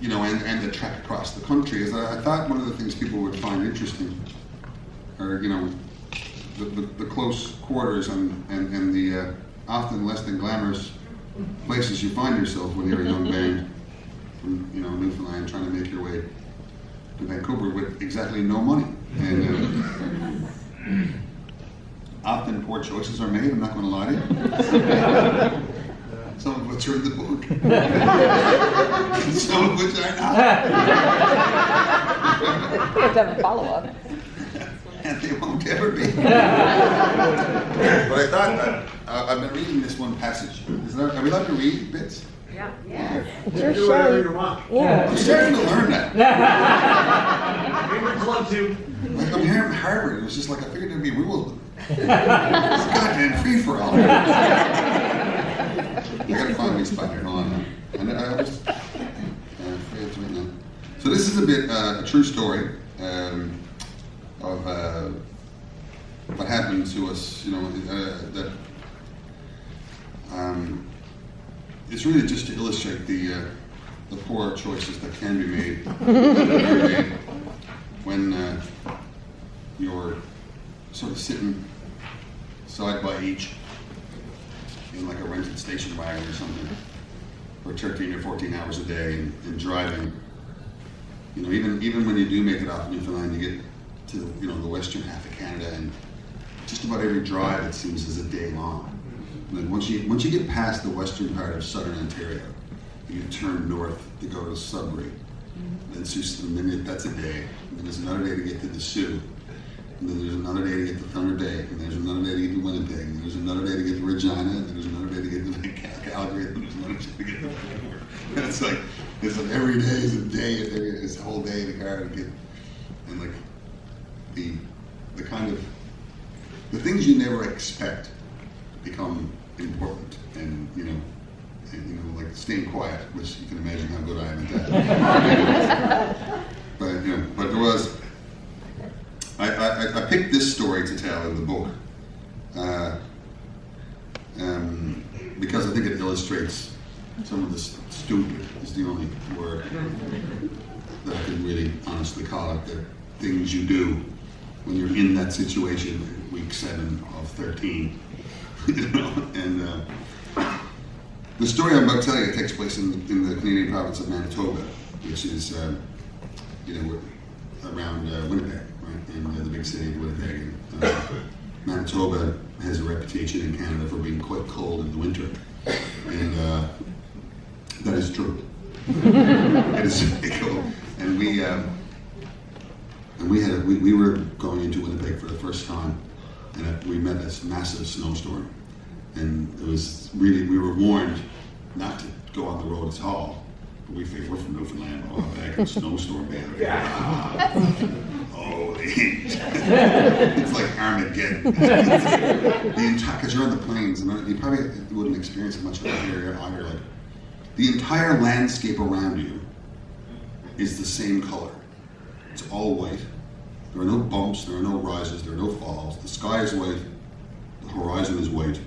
you know, and the trek across the country, is that I thought one of the things people would find interesting are, you know, the close quarters and the often less than glamorous places you find yourself when you're a young band from, you know, Newfoundland trying to make your way to Vancouver with exactly no money. And often poor choices are made, I'm not going to lie to you. Some of which are in the book. Some of which are not. We have to have a follow-up. And they won't ever be. But I thought, I've been reading this one passage. Are we allowed to read bits? Yeah. Yes. Okay. Your Do whatever show. you want. Yeah. I'm starting to learn that. Favorite club too. Like, I'm here at Harvard, it was just like, I figured there'd be rules. It's a goddamn free-for-all. I gotta find my spot here, hold on. And I was, so this is a bit, a true story of what happened to us, you know, that it's really just to illustrate the poor choices that can be made, when you're sort of sitting side by each in like a rented station wagon or something for 13 or 14 hours a day and driving. You know, even when you do make it off Newfoundland, you get to the, you know, the western half of Canada, and just about every drive, it seems, is a day long. And once you get past the western part of southern Ontario, you turn north to go to Sudbury. And it's just a minute, that's a day. And then there's another day to get to the Sioux. And then there's another day to get to Thunder Bay. And there's another day to get to Winnipeg. And there's another day to get to Regina. And then there's another day to get to Calgary. And there's another day to get to Vancouver. And it's like every day is a day. It's a whole day in the car to get. And like the kind of the things you never expect become important, and you know, like staying quiet, which you can imagine how good I am at that. But you know, but there was, I picked this story to tell in the book because I think it illustrates some of the stupid is the only word that I can really honestly call it. The things you do when you're in that situation, week 7 of 13. You know, and the story I'm about to tell you takes place in the Canadian province of Manitoba, which is, you know, around Winnipeg, right, in the big city of Winnipeg. And, Manitoba has a reputation in Canada for being quite cold in the winter, and that is true. It is very cold, and we were going into Winnipeg for the first time. And we met this massive snowstorm, and it was really, we were warned not to go on the road at all. But we figured we're from Newfoundland, oh, heck, a snowstorm, man. Holy, it's like Armageddon. Because you're on the plains, and you probably wouldn't experience it much out here either. Like, the entire landscape around you is the same color. It's all white. There are no bumps, there are no rises, there are no falls. The sky is white, the horizon is white,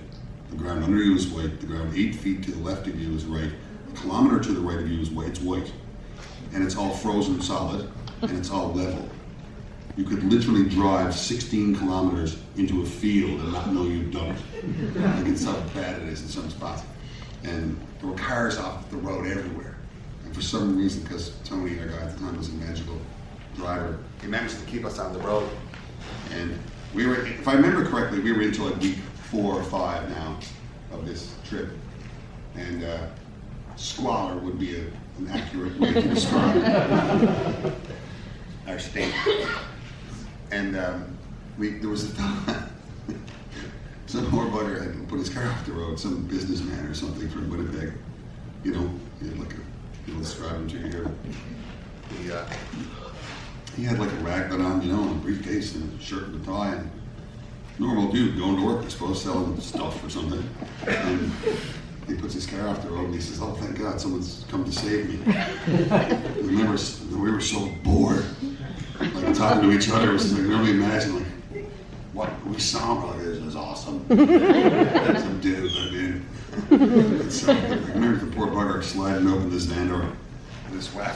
the ground under you is white, the ground 8 feet to the left of you is white, a kilometer to the right of you is white, it's white. And it's all frozen solid, and it's all level. You could literally drive 16 kilometers into a field and not know you've done it. Like, it's how bad it is in some spots. And there were cars off the road everywhere. And for some reason, because Tony, our guy at the time, was a magical driver, he managed to keep us on the road. And we were, if I remember correctly, we were into like week 4 or 5 now of this trip. And squalor would be an accurate way to describe our state. And there was a time, some poor bugger had put his car off the road, some businessman or something from Winnipeg. You know, he had like he'll describe him to you here. He had like a raglan on, you know, and a briefcase and a shirt and a tie, and normal dude going to work, I suppose, selling stuff or something. And he puts his car off the road and he says, "Oh, thank God, someone's come to save me." We were so bored, like talking to each other. It was like, really imagine like what we saw. We're like, this is awesome. Some dude, I mean. So, I remember the poor bugger sliding open this van door. and this whack.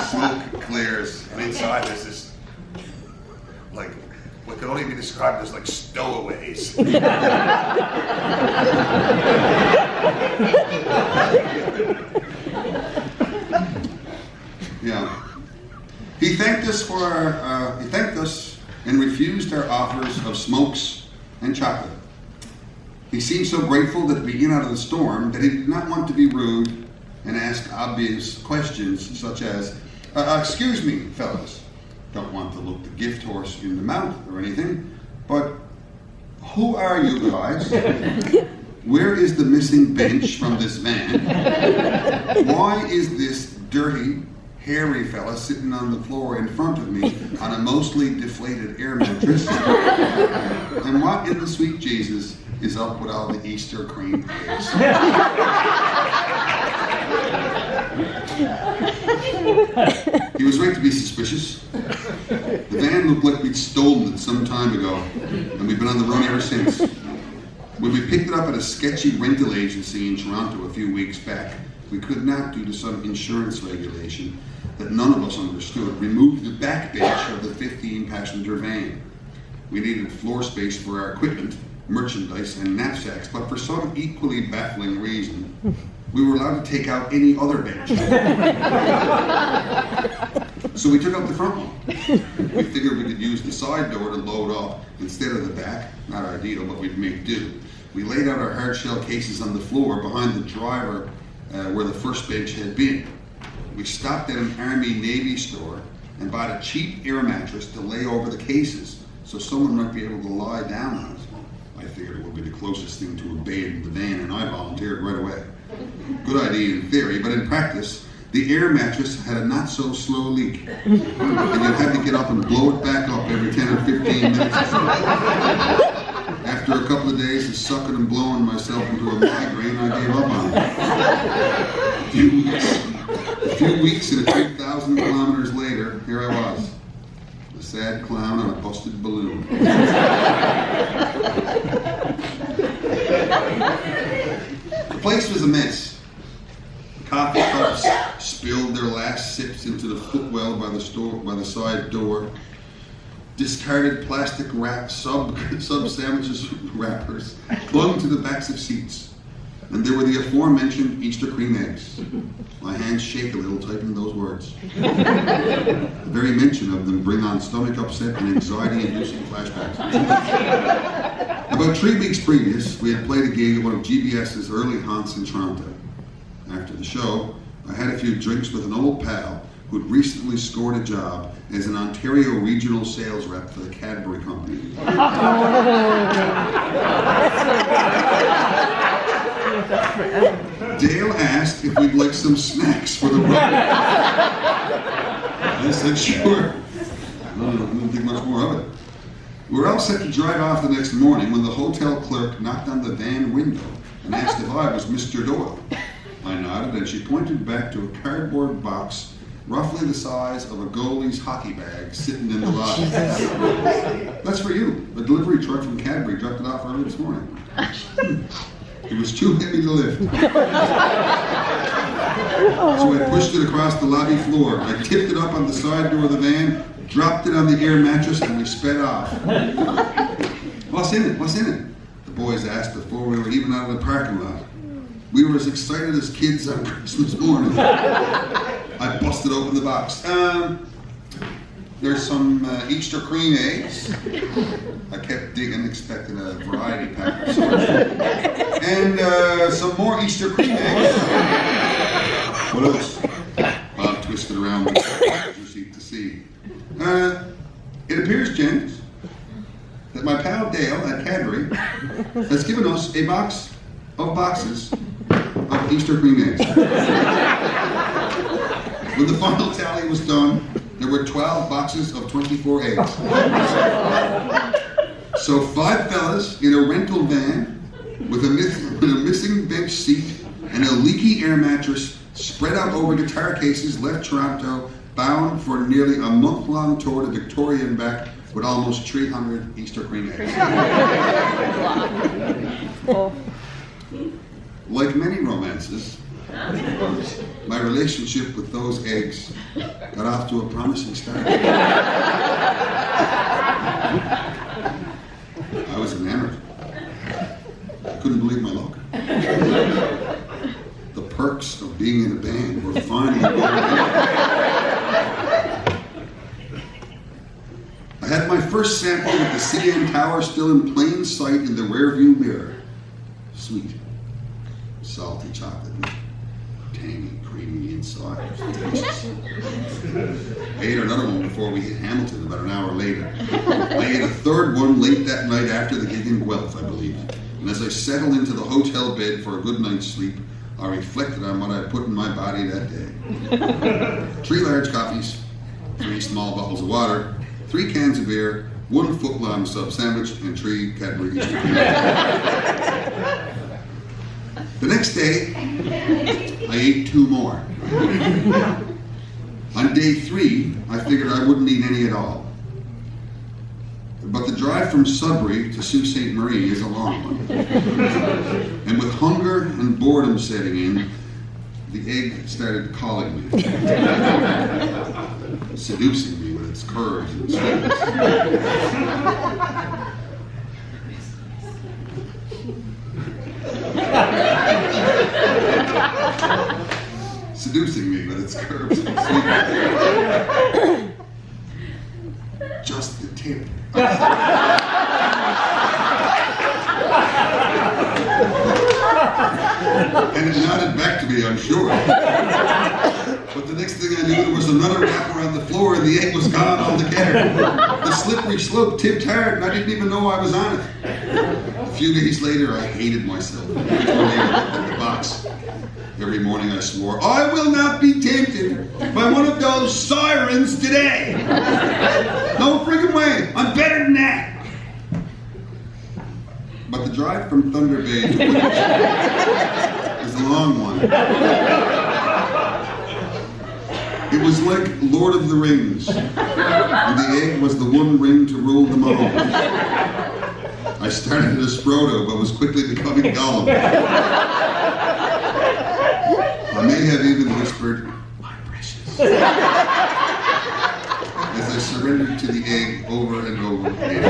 Smoke clears, and inside there's this, like, what could only be described as like stowaways. Yeah. He thanked us and refused our offers of smokes and chocolate. He seemed so grateful that we got out of the storm that he did not want to be rude and ask obvious questions such as, excuse me, fellas, don't want to look the gift horse in the mouth or anything, but who are you guys? Where is the missing bench from this van? Why is this dirty, hairy fella sitting on the floor in front of me on a mostly deflated air mattress? And what in the sweet Jesus is up with all the Easter cream eggs? He was right to be suspicious. The van looked like we'd stolen it some time ago, and we've been on the run ever since. When we picked it up at a sketchy rental agency in Toronto a few weeks back, we could not, due to some insurance regulation that none of us understood, remove the back bench of the 15-passenger van. We needed floor space for our equipment, merchandise, and knapsacks, but for some equally baffling reason, we were allowed to take out any other bench. So we took out the front one. We figured we could use the side door to load up instead of the back. Not ideal, but we'd make do. We laid out our hard shell cases on the floor behind the driver where the first bench had been. We stopped at an Army-Navy store and bought a cheap air mattress to lay over the cases so someone might be able to lie down on it. I figured it would be the closest thing to a bed in the van, and I volunteered right away. Good idea in theory, but in practice, the air mattress had a not-so-slow leak, and you had to get up and blow it back up every 10 or 15 minutes. After a couple of days of sucking and blowing myself into a migraine, I gave up on it. A few weeks and 3,000 kilometers later, here I was, a sad clown on a busted balloon. The place was a mess. The coffee cups spilled their last sips into the footwell by the side door. Discarded plastic wrap sub sandwiches wrappers clung to the backs of seats. And there were the aforementioned Easter cream eggs. My hands shake a little typing those words. The very mention of them bring on stomach upset and anxiety-inducing flashbacks. About 3 weeks previous, we had played a gig at one of GBS's early haunts in Toronto. After the show, I had a few drinks with an old pal who'd recently scored a job as an Ontario regional sales rep for the Cadbury company. Dale asked if we'd like some snacks for the road. I said, sure. I don't think much more of it. We were all set to drive off the next morning when the hotel clerk knocked on the van window and asked if I was Mr. Doyle. I nodded and she pointed back to a cardboard box roughly the size of a goalie's hockey bag sitting in the lobby. That's for you. A delivery truck from Cadbury dropped it off early this morning. It was too heavy to lift. So I pushed it across the lobby floor. I tipped it up on the side door of the van, dropped it on the air mattress, and we sped off. What's in it? What's in it? The boys asked before we were even out of the parking lot. We were as excited as kids on Christmas morning. I busted open the box. There's some Easter cream eggs. I kept digging, expecting a variety pack of sorts. And some more Easter cream eggs. What else? Bob twisted around the passenger seat to see. It appears, gents, that my pal Dale at Cadbury has given us a box of boxes of Easter cream eggs. When the final tally was done, there were 12 boxes of 24 eggs. So 5 fellas in a rental van with a missing bench seat and a leaky air mattress spread out over guitar cases left Toronto, bound for nearly a month-long tour to Victoria and back with almost 300 Easter cream eggs. Like many romances, my relationship with those eggs got off to a promising start. I was enamored. I couldn't believe my luck. The perks of being in a band were finally I had my first sample with the CN Tower still in plain sight in the rearview mirror. Sweet, salty chocolate, tangy, creamy inside. I ate another one before we hit Hamilton about an hour later. I ate a third one late that night after the gig in Guelph, I believe. And as I settled into the hotel bed for a good night's sleep, I reflected on what I put in my body that day. 3 large coffees, 3 small bottles of water, 3 cans of beer, 1 foot-long sub sandwich, and 3 Cadbury. The next day, I ate 2 more. On day 3, I figured I wouldn't eat any at all. But the drive from Sudbury to Sault Ste. Marie is a long one. And with hunger and boredom setting in, the egg started calling me, seducing me with its curves and sweetness. Seducing me with its curves and sweetness. Just the tip. And it nodded back to me, I'm sure. But the next thing I knew, there was another wrap around the floor and the egg was gone altogether. The slippery slope tipped hard and I didn't even know I was on it. A few days later, I hated myself. Each morning I looked at the box. Every morning I swore, I will not be tempted by one of those sirens today. No friggin' way, I'm better than that. But the drive from Thunder Bay to Winnipeg is a long one. It was like Lord of the Rings, and the egg was the one ring to rule them all. I started as Frodo, but was quickly becoming Gollum. I may have even whispered, my precious, as I surrendered to the egg over and over again.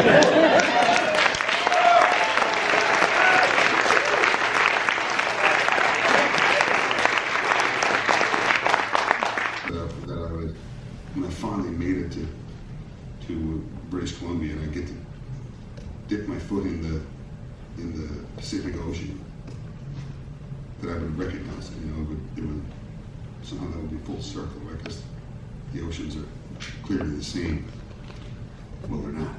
When I finally made it to British Columbia and I get to dip my foot in the Pacific Ocean, that I would recognize it, it would somehow that would be full circle, right? Because the oceans are clearly the same. Well, they're not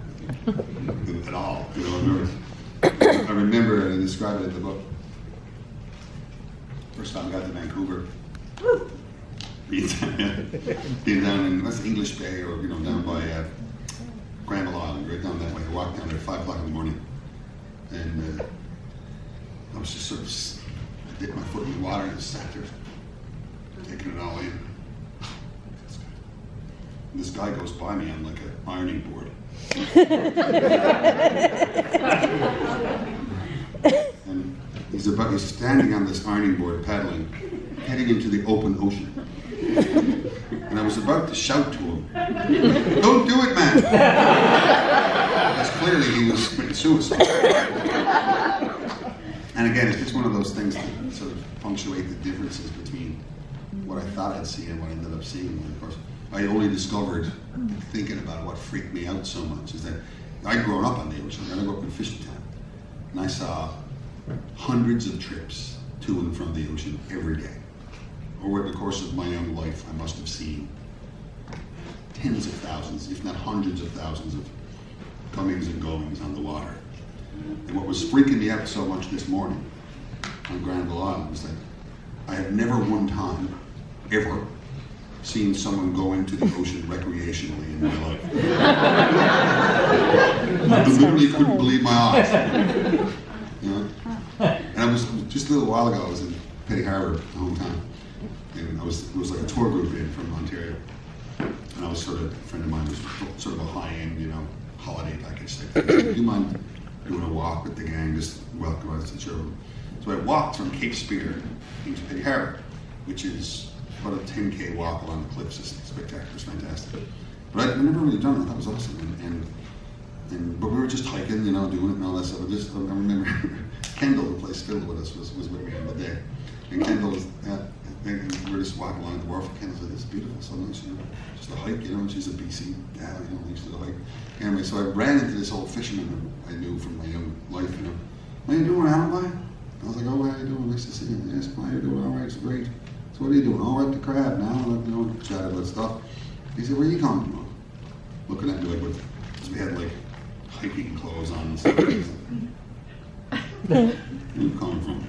at all. I remember, and I described it in the book. First time I got to Vancouver. Being down in that's English Bay or down by Granville Island, right down that way. I walked down there at 5 o'clock in the morning, and I was just sort of I dipped my foot in the water and just sat there, taking it all in. And this guy goes by me on like an ironing board, and he's standing on this ironing board paddling, heading into the open ocean. And I was about to shout to him, don't do it, man! Because clearly he was committing suicide. And again, it's just one of those things that sort of punctuate the differences between what I thought I'd see and what I ended up seeing. And of course, I only discovered, thinking about what freaked me out so much, is that I'd grown up on the ocean. I grew up in fishing town. And I saw hundreds of trips to and from the ocean every day. Over the course of my young life, I must have seen tens of thousands, if not hundreds of thousands of comings and goings on the water. And what was freaking me out so much this morning on Granville Island was that I had never one time, ever, seen someone go into the ocean recreationally in my life. I literally couldn't believe my eyes. And I was, just a little while ago, I was in Petty Harbour, my hometown. And it was like a tour group in from Ontario. And I was a friend of mine was sort of a high-end, holiday package type thing. Do you mind doing a walk with the gang, just welcome us to the showroom? So I walked from Cape Spear into Petty Harbour, which is about a 10K walk along the cliffs. It's spectacular, it's fantastic. But I'd never really done it. That was awesome. But we were just hiking, you know, doing it and all that stuff. I remember Kendall, who plays fiddle with us, was with me on the day. And Kendall was, we were just walking along the wharf, and Kendall said, "This is beautiful, so nice, you know, just a hike, you know." And she's a BC gal, you know, used to the hike. Anyway, so I ran into this old fisherman who I knew from my young life, you know. "What are you doing, Alibi?" I was like, "Oh, how are you doing? Nice to see you." "Yes, well, you're doing all right, it's great." "So what are you doing?" "Oh, we're at the crab now," and, you know, chatted about stuff. He said, "Where are you coming from?" Looking at me like, because we had like hiking clothes on and stuff. Where are you coming from?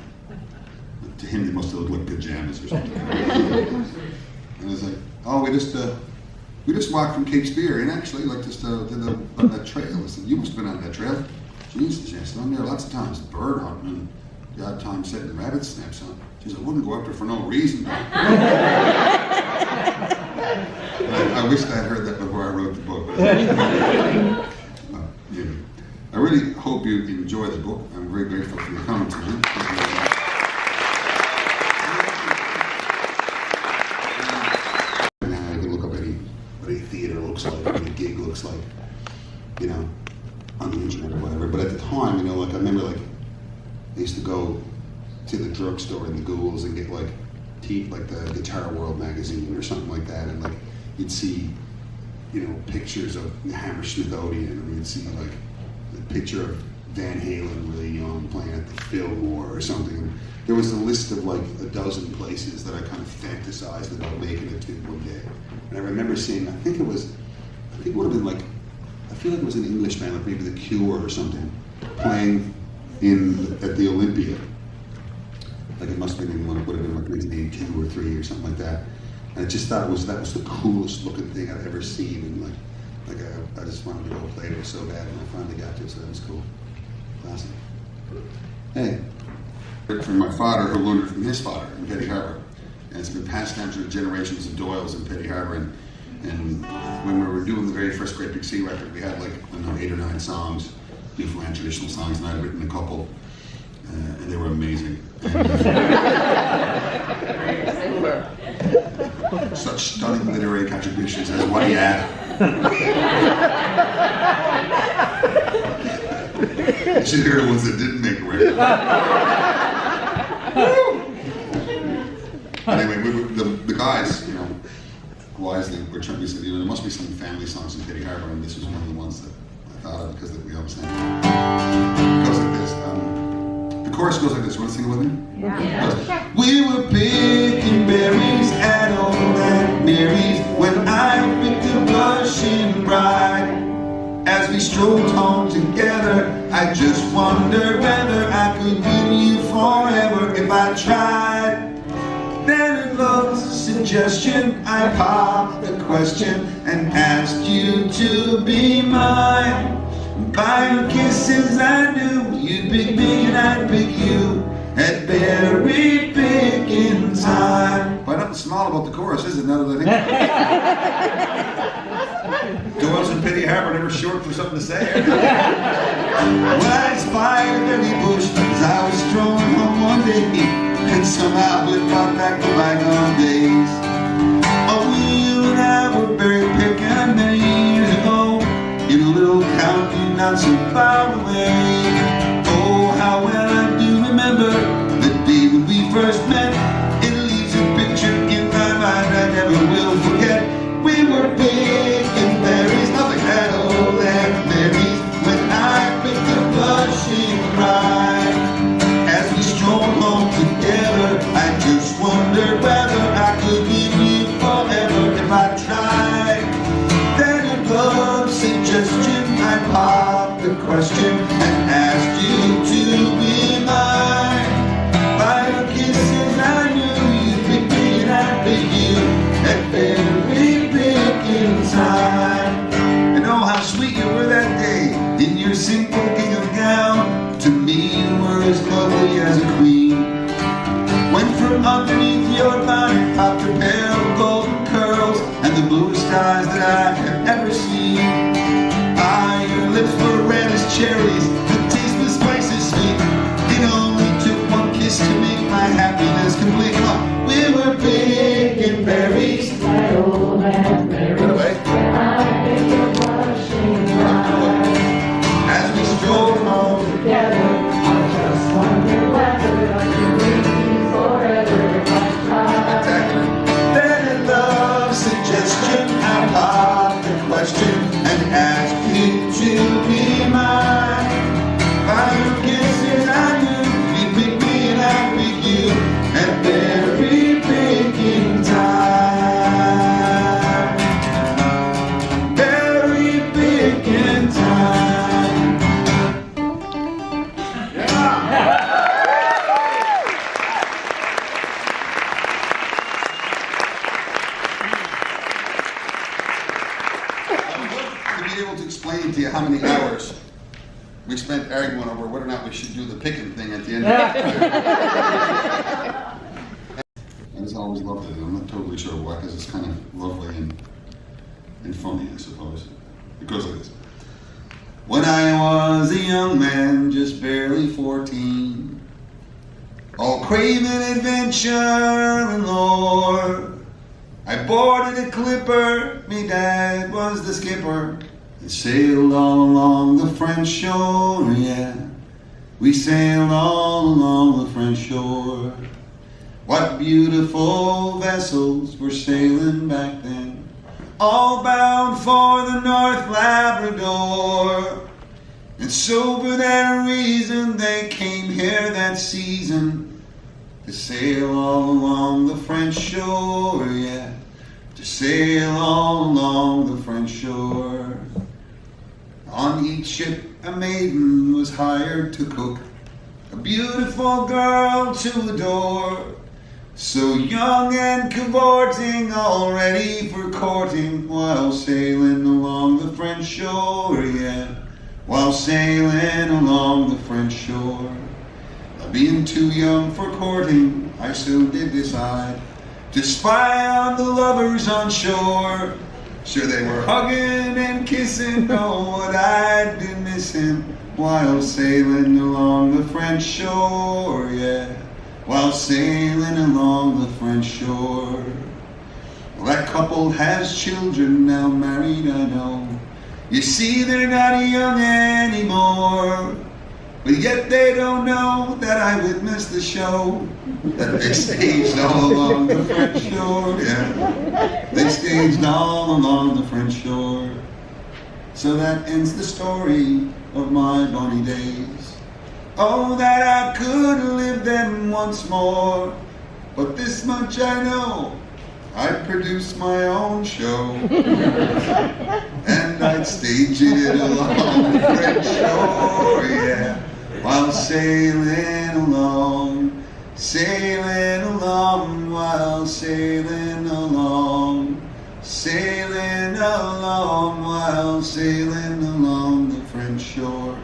To him, they must have looked like pajamas or something. And I was like, "Oh, we just walked from Cape Spear, and actually, like, just on that trail." I said, "You must have been on that trail." "Jesus, yes, I'm there lots of times, bird hunting, and the odd time setting rabbit snaps on." She said, "I wouldn't go up there for no reason." I wished I had heard that before I wrote the book. Yeah. I really hope you enjoy the book. I'm very grateful for your comments on it. Now I can look up what a theater looks like, what a gig looks like, you know, on the internet or whatever. But at the time, you know, like I remember, like I used to go to the drugstore in the Ghouls and get like the Guitar World magazine or something like that, and like you'd see, you know, pictures of Hammersmith Odeon, and you'd see like a picture of Van Halen really young playing at the Fillmore or something. And there was a list of like a dozen places that I kind of fantasized about making it to one day. And I remember seeing, I think it would have been like, I feel like it was an English band, like maybe The Cure or something, playing at the Olympia. Like it must have been would have been like 1982 or 3 or something like that. And I just thought that was the coolest looking thing I'd ever seen, and like I just wanted to go play it so bad, and I finally got to, so that was cool. Awesome. Hey, from my father, who learned it from his father in Petty Harbour, and it's been passed down through generations of Doyles in Petty Harbour. And when we were doing the very first Great Big Sea record, we had like, I don't know, 8 or 9 songs, Newfoundland traditional songs, and I'd written a couple, and they were amazing. Such stunning literary contributions as what he had. You should hear the ones that didn't make a record. Anyway, the guys, you know, wisely were trying to say, you know, there must be some family songs in Petty Harbour, and this was one of the ones that I thought of because we always sang. It goes like this. The chorus goes like this. You want to sing it with me? Yeah. We were picking berries at old Aunt Mary's when I picked a blushing bride. As we strolled home together, I just wondered whether I could win you forever if I tried. Then at love's suggestion, I popped the question and asked you to be mine. By your kisses I knew you'd pick me and I'd pick you at berry picking time. Quite nothing small about the chorus, is it? Now that I think. Doyle's in Petty Harbour, never short for something to say. Well, I inspired every bush as I was strolling home one day, and somehow it brought back the bygone days. Oh, you and I were berry picking many years ago in a little county not so far away. Oh, how well I do remember the day when we first met. It leaves a picture in my mind I never will forget. We were picking berries, nothing at all Aunt Mary's, when I picked a blushing bride. As we strolled home together, I just wondered whether I could give you forever if I tried. Then a love suggestion, I popped the question and asked you to be mine. By your kisses I knew you'd pick me and I'd pick you at berry picking time. And oh, how sweet you were that day in your simple gingham gown. To me you were as lovely as a queen. When from underneath your bonnet popped a pair of golden curls and the bluest eyes that I have ever seen. Ah, your lips were red as cherries, the taste was spicy sweet. It only took one kiss to you how many hours we spent arguing over whether or not we should do the picking thing at the end of it. I just always loved it. I'm not totally sure why, because it's kind of lovely and funny, I suppose. It goes like this. When I was a young man, just barely 14, all craving adventure and lore, I boarded a clipper, me dad was the skipper, and sailed all along the French shore, yeah. We sailed all along the French shore. What beautiful vessels were sailing back then, all bound for the North Labrador. And so for that reason they came here that season, to sail all along the French shore, yeah. To sail all along the French shore. On each ship a maiden was hired to cook, a beautiful girl to adore. So young and cavorting, all ready for courting, while sailing along the French shore, yeah. While sailing along the French shore. Now being too young for courting, I so did decide to spy on the lovers on shore. Sure they were hugging and kissing, oh what I'd been missing, while sailing along the French shore, yeah. While sailing along the French shore. Well, that couple has children now married, I know. You see they're not young anymore, but yet they don't know that I witnessed the show that they staged all along the French shore, yeah. They staged all along the French shore. So that ends the story of my bonny days. Oh, that I could live them once more, but this much I know, I'd produce my own show, and I'd stage it along the French shore, yeah, while sailing along, while sailing along, while sailing along the French shore.